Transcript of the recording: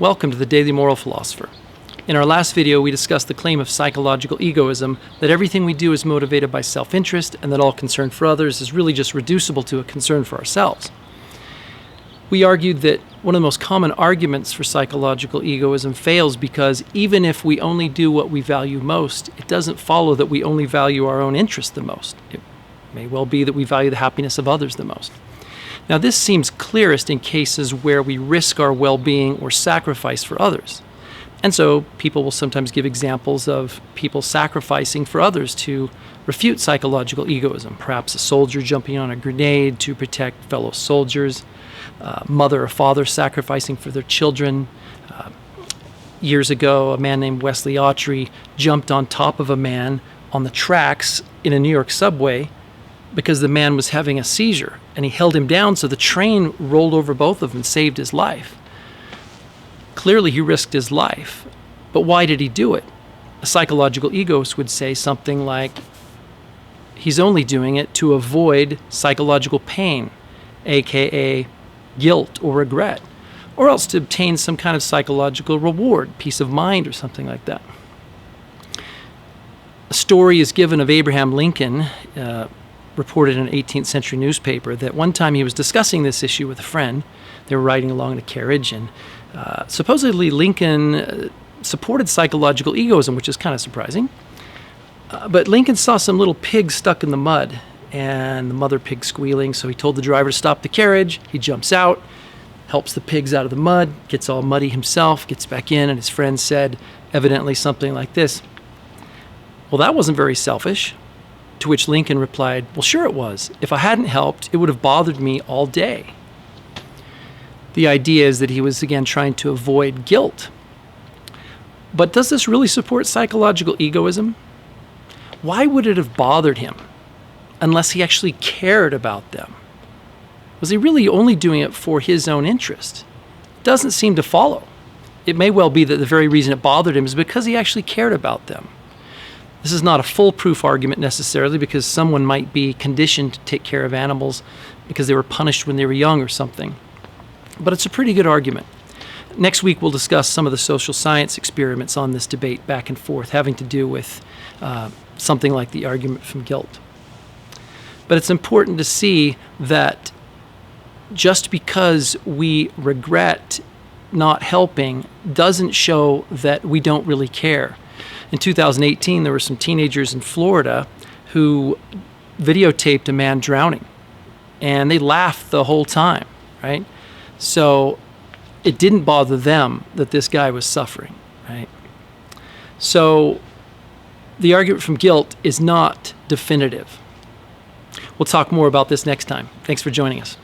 Welcome to the Daily Moral Philosopher. In our last video, we discussed the claim of psychological egoism that everything we do is motivated by self-interest and that all concern for others is really just reducible to a concern for ourselves. We argued that one of the most common arguments for psychological egoism fails because even if we only do what we value most, it doesn't follow that we only value our own interest the most. It may well be that we value the happiness of others the most. Now, this seems clearest in cases where we risk our well-being or sacrifice for others. And so people will sometimes give examples of people sacrificing for others to refute psychological egoism. Perhaps a soldier jumping on a grenade to protect fellow soldiers, mother or father sacrificing for their children. Years ago, a man named Wesley Autry jumped on top of a man on the tracks in a New York subway because the man was having a seizure, and he held him down so the train rolled over both of them and saved his life. Clearly, he risked his life, but why did he do it? A psychological egoist would say something like, he's only doing it to avoid psychological pain, aka guilt or regret, or else to obtain some kind of psychological reward, peace of mind or something like that. A story is given of Abraham Lincoln, reported in an 18th century newspaper, that one time he was discussing this issue with a friend. They were riding along in a carriage, and supposedly Lincoln supported psychological egoism, which is kind of surprising. But Lincoln saw some little pigs stuck in the mud, and the mother pig squealing, so he told the driver to stop the carriage. He jumps out, helps the pigs out of the mud, gets all muddy himself, gets back in, and his friend said evidently something like this: "Well, that wasn't very selfish." To which Lincoln replied, "Well, sure it was. If I hadn't helped, it would have bothered me all day." The idea is that he was again trying to avoid guilt. But does this really support psychological egoism? Why would it have bothered him unless he actually cared about them? Was he really only doing it for his own interest? Doesn't seem to follow. It may well be that the very reason it bothered him is because he actually cared about them. This is not a foolproof argument necessarily, because someone might be conditioned to take care of animals because they were punished when they were young or something. But it's a pretty good argument. Next week we'll discuss some of the social science experiments on this debate back and forth having to do with something like the argument from guilt. But it's important to see that just because we regret not helping doesn't show that we don't really care. In 2018, there were some teenagers in Florida who videotaped a man drowning, and they laughed the whole time, right? So it didn't bother them that this guy was suffering, right? So the argument from guilt is not definitive. We'll talk more about this next time. Thanks for joining us.